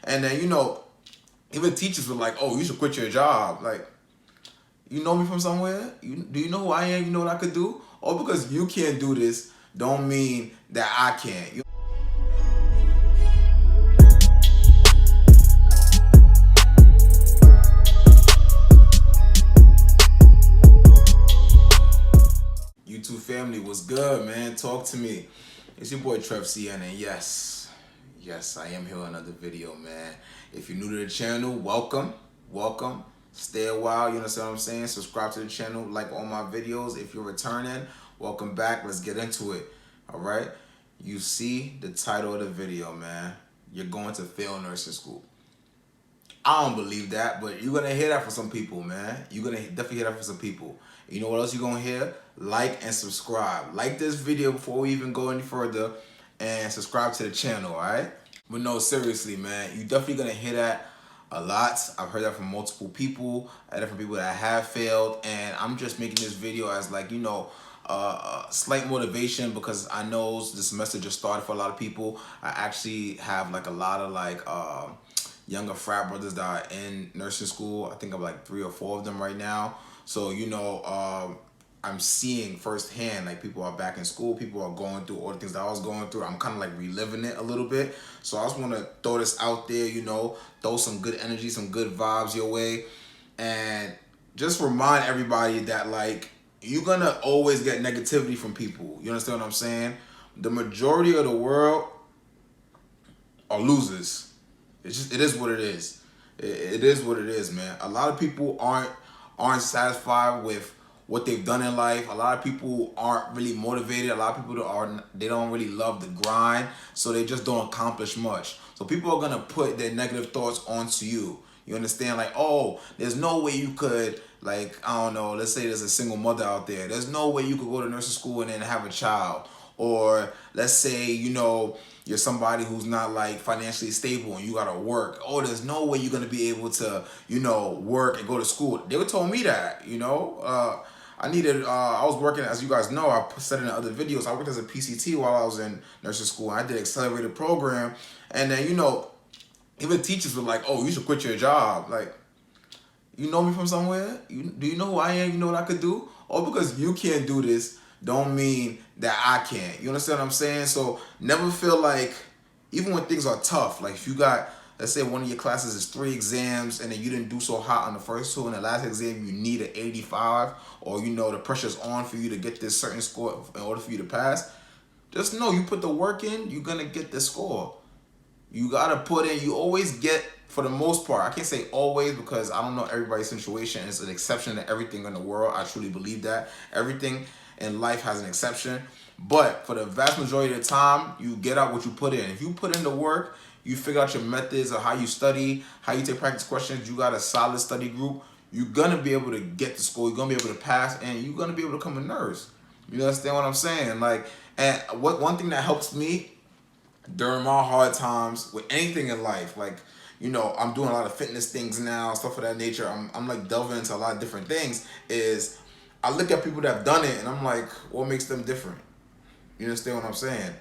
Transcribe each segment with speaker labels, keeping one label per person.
Speaker 1: And then, even teachers were like, oh, you should quit your job. Like, you know me from somewhere? Do you know who I am? You know what I could do? Or because you can't do this, don't mean that I can't. YouTube family, what's good, man? Talk to me. It's your boy Trev and yes, I am here on another video, man. If you're new to the channel, welcome. Stay a while, you understand what I'm saying? Subscribe to the channel, like all my videos. If you're returning, welcome back. Let's get into it, all right? You see the title of the video, man. You're going to fail nursing school. I don't believe that, but you're gonna hear that from some people, man. You're gonna definitely hear that from some people. You know what else you're gonna hear? Like and subscribe. Like this video before we even go any further, and subscribe to the channel, alright? But no, seriously, man, you're definitely gonna hear that a lot. I've heard that from multiple people, different people that have failed, and I'm just making this video as like, slight motivation because I know this semester just started for a lot of people. I actually have like a lot of younger frat brothers that are in nursing school. I think I'm like 3 or 4 of them right now. So, I'm seeing firsthand, like, people are back in school, people are going through all the things that I was going through. I'm kind of like reliving it a little bit. So I just want to throw this out there, throw some good energy, some good vibes your way. And just remind everybody that, like, you're going to always get negativity from people. You understand what I'm saying? The majority of the world are losers. It is what it is. It is what it is, man. A lot of people aren't satisfied with what they've done in life. A lot of people aren't really motivated. A lot of people they don't really love the grind, so they just don't accomplish much. So people are gonna put their negative thoughts onto you. You understand? Like, oh, there's no way you could, like, I don't know, let's say there's a single mother out there. There's no way you could go to nursing school and then have a child. Or let's say, you're somebody who's not like financially stable and you gotta work. Oh, there's no way you're gonna be able to, work and go to school. They were told me that, I was working, as you guys know, I said in other videos, I worked as a PCT while I was in nursing school. I did accelerated program. And then, even teachers were like, oh, you should quit your job. Like, you know me from somewhere? Do you know who I am? You know what I could do? Or because you can't do this, don't mean that I can't. You understand what I'm saying? So never feel like, even when things are tough, like if you got, let's say one of your classes is 3 exams and then you didn't do so hot on the first 2, and the last exam you need an 85, or the pressure's on for you to get this certain score in order for you to pass, just know you put the work in, you're gonna get the score. You gotta put in, you always get, for the most part, I can't say always because I don't know everybody's situation. It's an exception to everything in the world. I truly believe that. Everything in life has an exception. But for the vast majority of the time, you get out what you put in. If you put in the work, you figure out your methods of how you study, how you take practice questions, you got a solid study group, you're gonna be able to get to school, you're gonna be able to pass, and you're gonna be able to become a nurse. You understand what I'm saying? Like, and one thing that helps me during my hard times with anything in life, like, I'm doing a lot of fitness things now, stuff of that nature. I'm like delving into a lot of different things. Is I look at people that have done it and I'm like, what makes them different? You understand what I'm saying?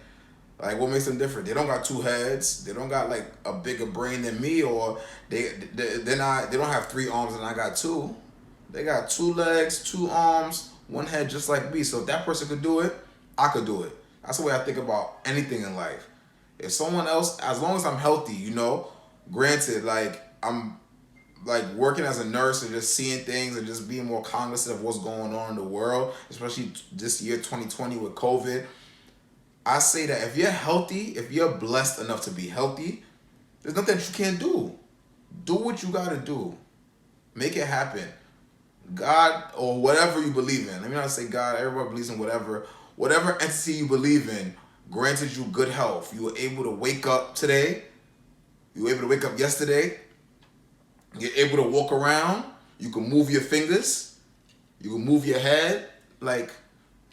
Speaker 1: Like, what makes them different? They don't got 2 heads. They don't got like a bigger brain than me, or they don't have 3 arms and I got 2. They got 2 legs, 2 arms, 1 head, just like me. So if that person could do it, I could do it. That's the way I think about anything in life. If someone else, as long as I'm healthy, granted, like, I'm like working as a nurse and just seeing things and just being more cognizant of what's going on in the world, especially this year 2020 with COVID. I say that if you're healthy, if you're blessed enough to be healthy, there's nothing that you can't do. Do what you gotta do. Make it happen. God, or whatever you believe in. Let me not say God, everybody believes in whatever entity you believe in granted you good health. You were able to wake up today. You were able to wake up yesterday. You're able to walk around. You can move your fingers. You can move your head. Like,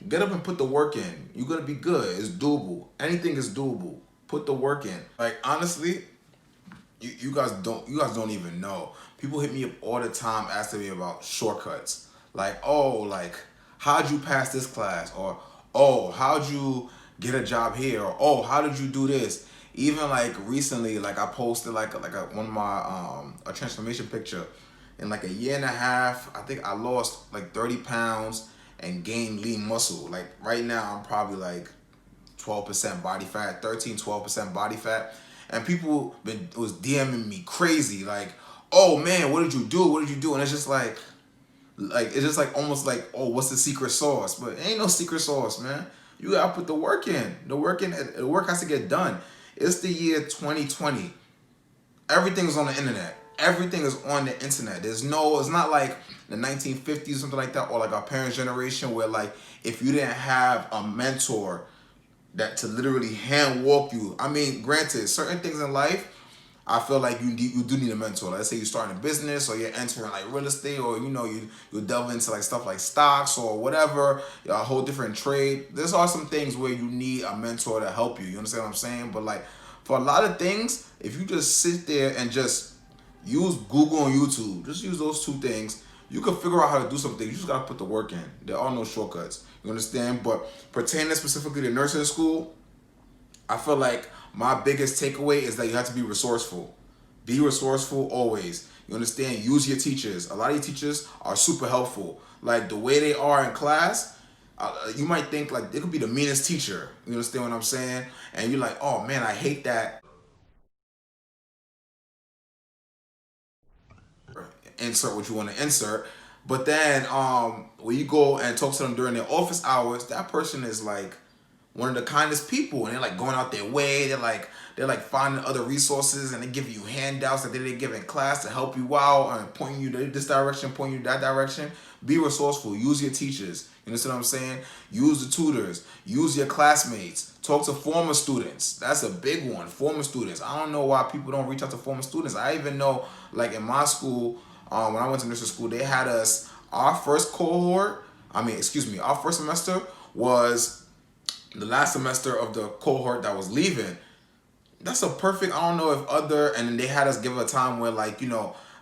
Speaker 1: get up and put the work in. You're gonna be good. It's doable. Anything is doable. Put the work in. Like, honestly, you guys don't even know. People hit me up all the time asking me about shortcuts. Like, oh, like, how'd you pass this class? Or, oh, how'd you get a job here? Or, oh, how did you do this? even like recently, like I posted one of my a transformation picture. In like a year and a half, I think I lost like 30 pounds and gained lean muscle. Like right now, I'm probably like 12% body fat, 13, 12% body fat. And people was DMing me crazy, like, oh man, what did you do? What did you do? And it's just it's just like almost like, oh, what's the secret sauce? But it ain't no secret sauce, man. You gotta put the work in. The work has to get done. It's the year 2020. Everything is on the internet. Everything is on the internet. It's not like the 1950s or something like that, or like our parents' generation where like if you didn't have a mentor that to literally hand walk you. I mean, granted, certain things in life, I feel like you do need a mentor. Let's say you're starting a business or you're entering like real estate, or you delve into like stuff like stocks or whatever, a whole different trade. There's are some things where you need a mentor to help you. You understand what I'm saying? But like for a lot of things, if you just sit there and just use Google and YouTube, just use those two things, you can figure out how to do something. You just gotta put the work in. There are no shortcuts. You understand? But pertaining specifically to nursing school, I feel like my biggest takeaway is that you have to be resourceful. Be resourceful always. You understand? Use your teachers. A lot of your teachers are super helpful. Like the way they are in class, you might think like they could be the meanest teacher. You understand what I'm saying? And you're like, oh man, I hate that. Insert what you want to insert. But then when you go and talk to them during their office hours, that person is like one of the kindest people, and they're like going out their way. They're like finding other resources, and they give you handouts that they didn't give in class to help you out and point you to this direction, point you that direction. Be resourceful. Use your teachers. You understand what I'm saying? Use the tutors. Use your classmates. Talk to former students. That's a big one. Former students. I don't know why people don't reach out to former students. I even know, like in my school, when I went to nursing school, they had us. Our first cohort. Our first semester was the last semester of the cohort that was leaving. That's a perfect, I don't know if other, and then they had us give a time where like,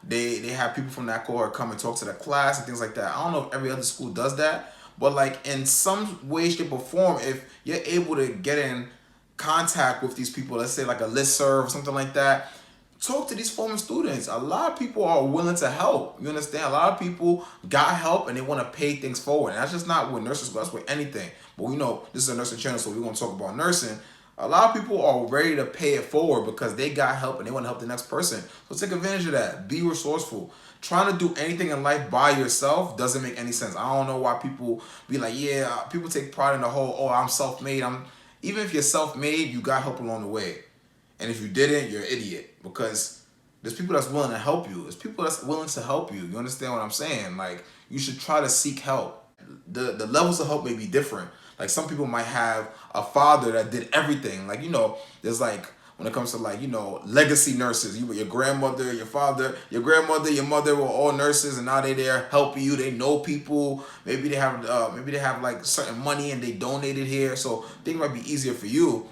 Speaker 1: they have people from that cohort come and talk to the class and things like that. I don't know if every other school does that, but like in some way, shape, or form, if you're able to get in contact with these people, let's say like a listserv or something like that, talk to these former students. A lot of people are willing to help. You understand? A lot of people got help and they want to pay things forward. And that's just not with nursing school, that's with anything. But we know this is a nursing channel, so we're going to talk about nursing. A lot of people are ready to pay it forward because they got help and they want to help the next person. So take advantage of that. Be resourceful. Trying to do anything in life by yourself doesn't make any sense. I don't know why people be like, yeah, people take pride in the whole, oh, I'm self-made. Even if you're self-made, you got help along the way. And if you didn't, you're an idiot, because there's people that's willing to help you. There's people that's willing to help you. You understand what I'm saying? Like, you should try to seek help. The levels of help may be different. Like some people might have a father that did everything. Like, there's like, when it comes to like, legacy nurses, your grandmother, your father, your grandmother, your mother were all nurses, and now they there helping you. They know people. Maybe they have like certain money and they donated here. So things might be easier for you.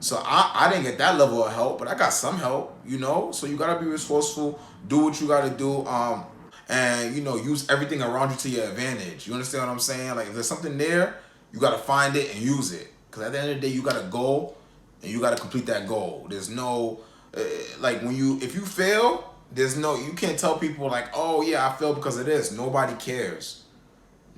Speaker 1: So I didn't get that level of help, but I got some help, So you gotta be resourceful, do what you gotta do, and use everything around you to your advantage. You understand what I'm saying? Like if there's something there, you gotta find it and use it. Cause at the end of the day, you got a goal, and you gotta complete that goal. There's no, like if you fail, you can't tell people like, oh yeah, I failed because of this. Nobody cares.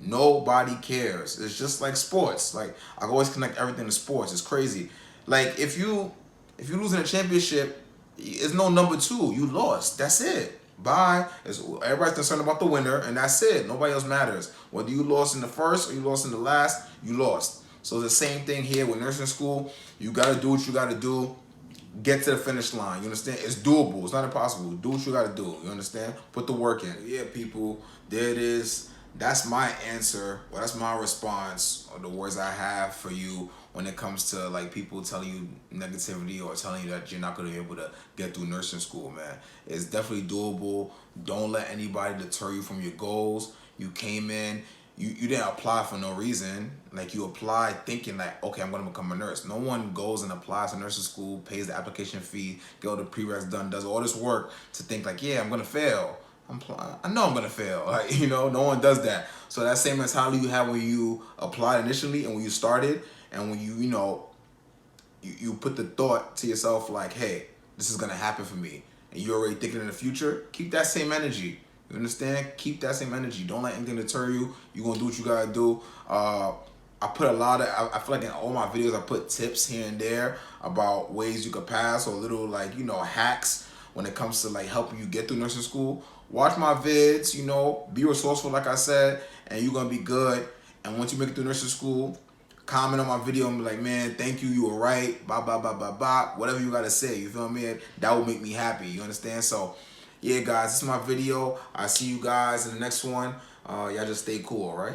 Speaker 1: Nobody cares. It's just like sports. Like I always connect everything to sports. It's crazy. Like if you losing a championship, it's no number two. You lost. That's it. Bye. Everybody's concerned about the winner, and that's it. Nobody else matters. Whether you lost in the first or you lost in the last, you lost. So the same thing here with nursing school. You gotta do what you gotta do. Get to the finish line. You understand? It's doable. It's not impossible. Do what you gotta do. You understand? Put the work in. Yeah, people. There it is. That's my answer. Well, that's my response, or the words I have for you when it comes to like people telling you negativity or telling you that you're not going to be able to get through nursing school, man. It's definitely doable. Don't let anybody deter you from your goals. You came in, you didn't apply for no reason. Like you applied thinking like, okay, I'm going to become a nurse. No one goes and applies to nursing school, pays the application fee, get all the prereqs done, does all this work to think like, yeah, I'm going to fail. I know I'm gonna fail. Like, no one does that. So that same mentality you had when you applied initially and when you started, and when you you put the thought to yourself like, hey, this is gonna happen for me, and you're already thinking in the future, keep that same energy. You understand? Keep that same energy. Don't let anything deter you. You're gonna do what you gotta do. I put a lot of, I feel like in all my videos, I put tips here and there about ways you could pass, or little, like, you know, hacks when it comes to like helping you get through nursing school. Watch my vids, you know, be resourceful, like I said, and you're gonna be good. And once you make it through nursing school, comment on my video and be like, man, thank you, you were right, blah, blah, blah, blah, blah, whatever you gotta say, you feel me? That will make me happy, you understand? So, yeah, guys, this is my video. I'll see you guys in the next one. Y'all just stay cool, all right?